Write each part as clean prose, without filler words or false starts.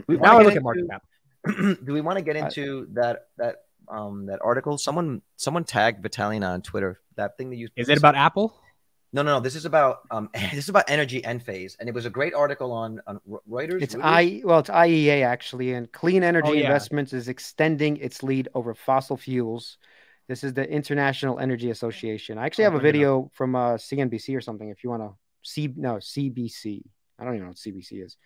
Now I look at market cap. Do we want to get into that article? Someone tagged VITALY on Twitter. That thing that you is it about Apple? No. This is about energy Enphase, and it was a great article on Reuters. It's IEA actually, and clean energy investments is extending its lead over fossil fuels. This is the International Energy Association. I actually have a video from CNBC or something. If you want to see, CBC. I don't even know what CBC is,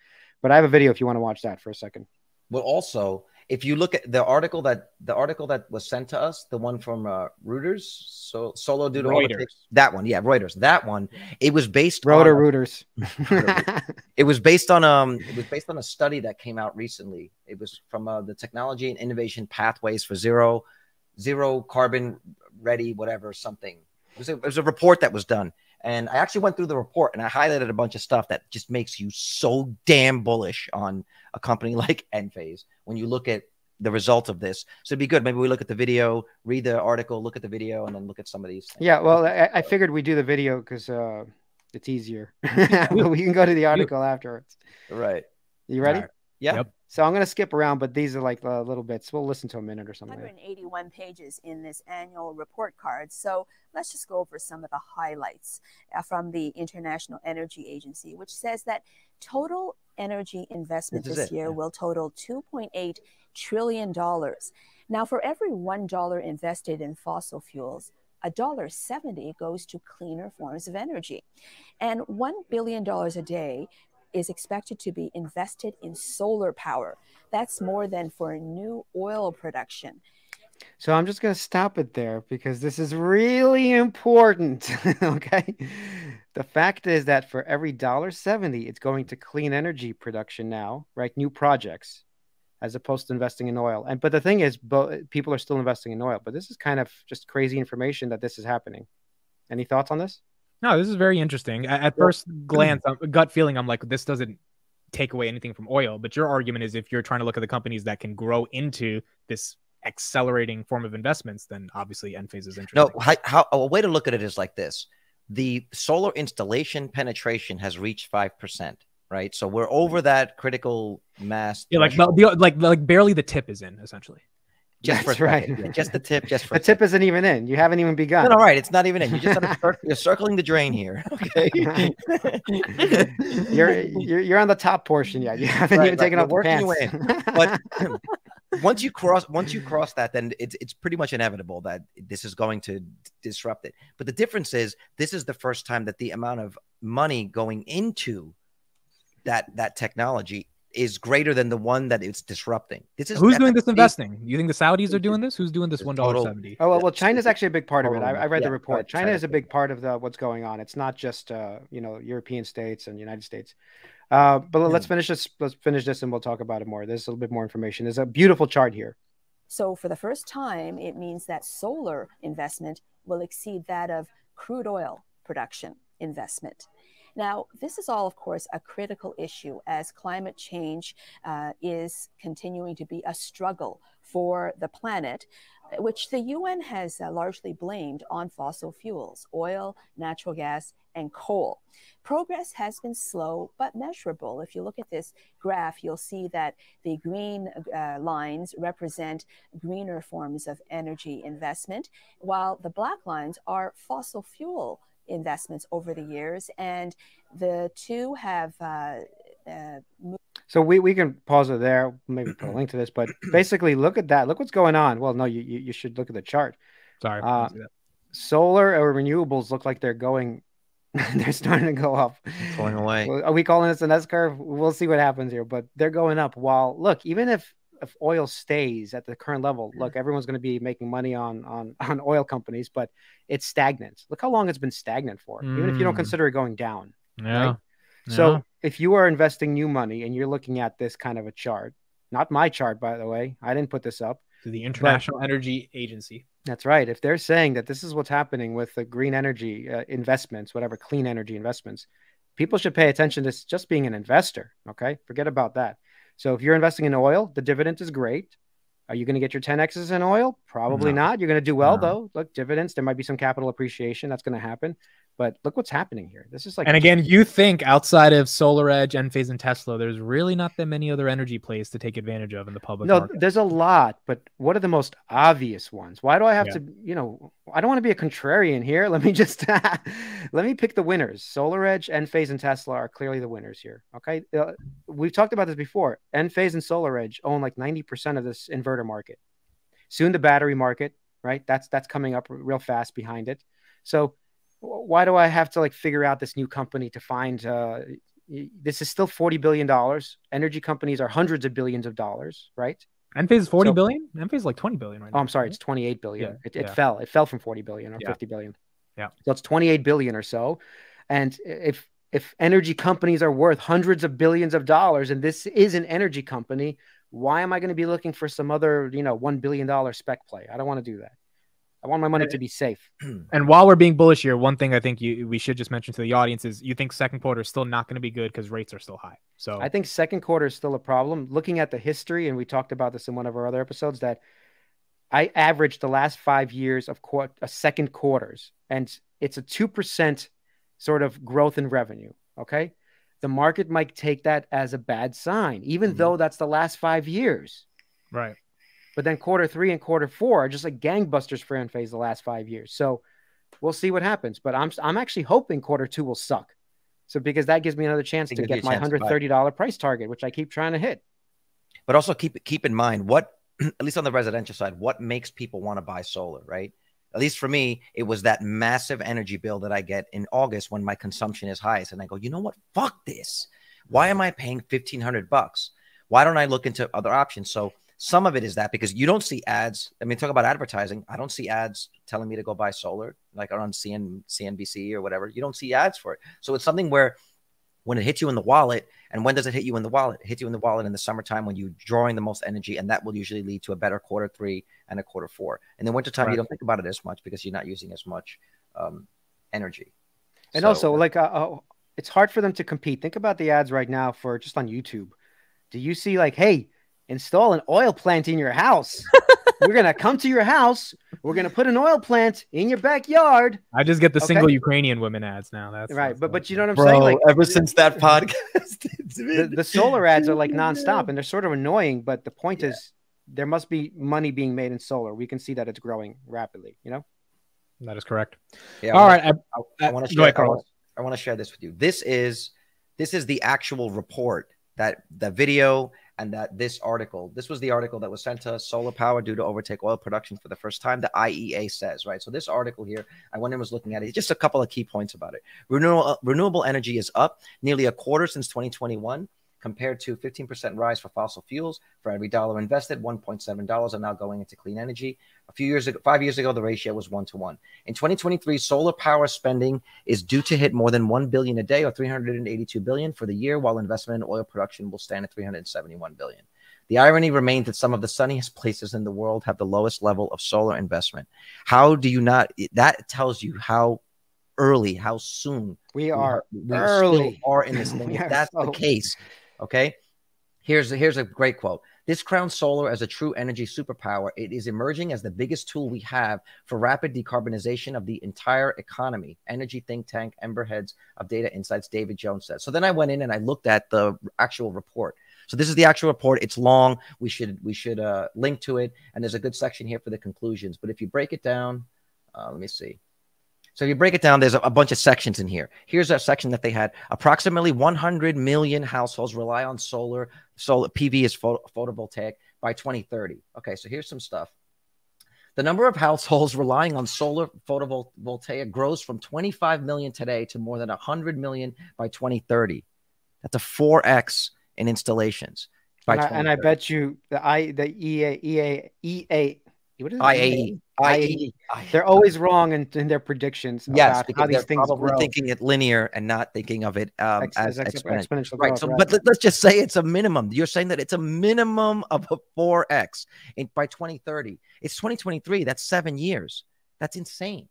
but I have a video if you want to watch that for a second. Well, also, if you look at the article that was sent to us, the one from Reuters, solo dude, Reuters. That one, yeah, Reuters. That one, it was based on Reuters. It was based on a study that came out recently. It was from the Technology and Innovation Pathways for Zero Carbon Ready, whatever, something. It was a report that was done. And I actually went through the report and I highlighted a bunch of stuff that just makes you so damn bullish on a company like Enphase when you look at the results of this. So it'd be good. Maybe we look at the video, read the article, look at the video, and then look at some of these things. Yeah, well, I figured we do the video because it's easier. We can go to the article afterwards. Right. You ready? Right. Yeah. Yep. So I'm going to skip around, but these are like little bits. We'll listen to a minute or something. 181 pages in this annual report card. So let's just go over some of the highlights from the International Energy Agency, which says that total energy investment this year will total $2.8 trillion. Now, for every $1 invested in fossil fuels, $1.70 goes to cleaner forms of energy. And $1 billion a day is expected to be invested in solar power. That's more than for new oil production. So I'm just going to stop it there because this is really important. Okay. The fact is that for every $1.70, it's going to clean energy production now, right? New projects, as opposed to investing in oil. But the thing is, people are still investing in oil, but this is kind of just crazy information that this is happening. Any thoughts on this? No, this is very interesting. At first glance, gut feeling, I'm like, this doesn't take away anything from oil. But your argument is if you're trying to look at the companies that can grow into this accelerating form of investments, then obviously Enphase is interesting. No, a way to look at it is like this. The solar installation penetration has reached 5%, right? So we're over that critical mass. Yeah, like barely the tip is in, essentially. Just That's for right. Yeah, just the tip. Just for the tip isn't even in. You haven't even begun. No, right. It's not even in. You just you're circling the drain here. Okay. you're on the top portion yet. You haven't even taken off the pants. But once you cross that, then it's pretty much inevitable that this is going to disrupt it. But the difference is this is the first time that the amount of money going into that technology is greater than the one that it's disrupting. Who's doing this investing? You think the Saudis are doing this? Who's doing this $1.70? Oh, well, China's actually a big part of it. I read the report. China is a big part of what's going on. It's not just European states and United States. But let's finish this. Let's finish this, and we'll talk about it more. There's a little bit more information. There's a beautiful chart here. So for the first time, it means that solar investment will exceed that of crude oil production investment. Now, this is all, of course, a critical issue as climate change is continuing to be a struggle for the planet, which the UN has largely blamed on fossil fuels, oil, natural gas, and coal. Progress has been slow but measurable. If you look at this graph, you'll see that the green lines represent greener forms of energy investment, while the black lines are fossil fuel investments over the years, and the two have so we can pause it there, maybe put a link to this, but basically look at that. Look what's going on. Well, no, you should look at the chart. Sorry. Solar or renewables look like they're going they're starting to go up. It's going away. Are we calling this an S curve? We'll see what happens here, but they're going up. While look, even if oil stays at the current level, look, everyone's going to be making money on oil companies, but it's stagnant. Look how long it's been stagnant for, even if you don't consider it going down. Yeah. Right? So if you are investing new money and you're looking at this kind of a chart, not my chart, by the way, I didn't put this up. To the International Energy Agency. That's right. If they're saying that this is what's happening with the green energy investments, whatever, clean energy investments, people should pay attention to this just being an investor. Okay. Forget about that. So if you're investing in oil, the dividend is great. Are you going to get your 10Xs in oil? Probably not. You're going to do well, though. Look, dividends, there might be some capital appreciation. That's going to happen. But look what's happening here. This is like, and again, you think outside of SolarEdge, Enphase, and Tesla, there's really not that many other energy plays to take advantage of in the public market. There's a lot, but what are the most obvious ones? Why do I have to, I don't want to be a contrarian here. Let me just, let me pick the winners. SolarEdge, Enphase, and Tesla are clearly the winners here. Okay. We've talked about this before. Enphase and SolarEdge own like 90% of this inverter market. Soon the battery market, right? That's coming up real fast behind it. So why do I have to like figure out this new company to find, this is still $40 billion. Energy companies are hundreds of billions of dollars, right? Enphase is 40 billion? Enphase is like 20 billion right now. Oh, I'm sorry. It's 28 billion. Yeah, it fell. It fell from 40 billion or 50 billion. Yeah. So it's 28 billion or so. And if energy companies are worth hundreds of billions of dollars, and this is an energy company, why am I going to be looking for some other, $1 billion spec play? I don't want to do that. I want my money to be safe. And while we're being bullish here, one thing I think we should just mention to the audience is you think second quarter is still not going to be good because rates are still high. So I think second quarter is still a problem. Looking at the history, and we talked about this in one of our other episodes, that I averaged the last 5 years of second quarters, and it's a 2% sort of growth in revenue. Okay. The market might take that as a bad sign, even though that's the last 5 years. Right. But then quarter 3 and quarter 4 are just like gangbusters for Enphase the last 5 years. So we'll see what happens. But I'm actually hoping quarter 2 will suck. So because that gives me another chance to get my $130 price target, which I keep trying to hit. But also keep in mind what, at least on the residential side, what makes people want to buy solar, right? At least for me, it was that massive energy bill that I get in August when my consumption is highest. And I go, you know what? Fuck this. Why am I paying $1,500? Why don't I look into other options? So some of it is that because you don't see ads. I mean, talk about advertising. I don't see ads telling me to go buy solar, like on CNBC or whatever. You don't see ads for it. So it's something where when it hits you in the wallet, and when does it hit you in the wallet? It hits you in the wallet in the summertime when you're drawing the most energy, and that will usually lead to a better quarter 3 and a quarter 4. In the wintertime, you don't think about it as much because you're not using as much energy. And also, like, it's hard for them to compete. Think about the ads right now for just on YouTube. Do you see like, hey, install an oil plant in your house? We're going to come to your house. We're going to put an oil plant in your backyard. I just get the single Ukrainian women ads now. That's right. But you know what I'm saying? Like ever since that podcast, the solar ads are like nonstop, and they're sort of annoying. But the point is, there must be money being made in solar. We can see that it's growing rapidly. That is correct. Yeah. All right. I want to share this with you. This is the actual report, that the video and that this article. This was the article that was sent to us. Solar power due to overtake oil production for the first time, the IEA says, right? So this article here, I went and was looking at it. Just a couple of key points about it. Renewable energy is up nearly a quarter since 2021, compared to 15% rise for fossil fuels. For every dollar invested, $1.7 are now going into clean energy. 5 years ago, the ratio was 1-to-1. In 2023, solar power spending is due to hit more than $1 billion a day, or $382 billion for the year, while investment in oil production will stand at $371 billion. The irony remains that some of the sunniest places in the world have the lowest level of solar investment. How do you not? That tells you how early, how soon we still are in this thing. If that's the case. Okay, here's a great quote. This crowns solar as a true energy superpower. It is emerging as the biggest tool we have for rapid decarbonization of the entire economy. Energy think tank Ember Heads of Data Insights, David Jones says. So then I went in and I looked at the actual report. So this is the actual report. It's long. We should link to it. And there's a good section here for the conclusions. But if you break it down, let me see. So if you break it down, there's a bunch of sections in here. Here's a section that they had. Approximately 100 million households rely on solar. PV is photovoltaic by 2030. Okay, so here's some stuff. The number of households relying on solar photovoltaic grows from 25 million today to more than 100 million by 2030. That's a 4x in installations. And I bet you the IEA. What is it? IEA. They're always wrong in their predictions about how these things grow. Probably thinking it linear and not thinking of it as exponential. Right. Growth, so, but let's just say it's a minimum. You're saying that it's a minimum of a 4x by 2030. It's 2023. That's 7 years. That's insane.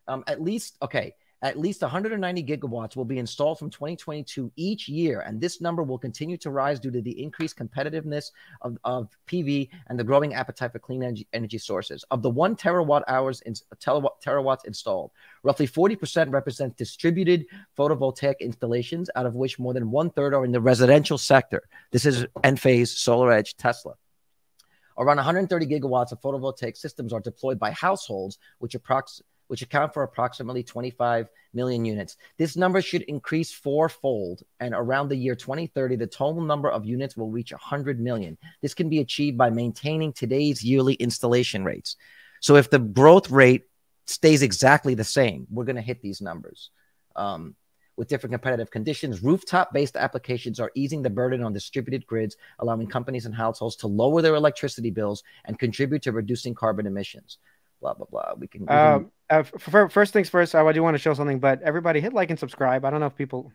At least, okay. At least 190 gigawatts will be installed from 2022 each year, and this number will continue to rise due to the increased competitiveness of PV and the growing appetite for clean energy sources. Of the 1 terawatts installed, roughly 40% represent distributed photovoltaic installations, out of which more than 1/3 are in the residential sector. This is Enphase, SolarEdge, Tesla. Around 130 gigawatts of photovoltaic systems are deployed by households, which account for approximately 25 million units. This number should increase fourfold, and around the year 2030, the total number of units will reach 100 million. This can be achieved by maintaining today's yearly installation rates. So if the growth rate stays exactly the same, we're going to hit these numbers. With different competitive conditions, rooftop-based applications are easing the burden on distributed grids, allowing companies and households to lower their electricity bills and contribute to reducing carbon emissions. Blah, blah, blah. We can first things first, I do want to show something, but everybody hit like and subscribe. I don't know if people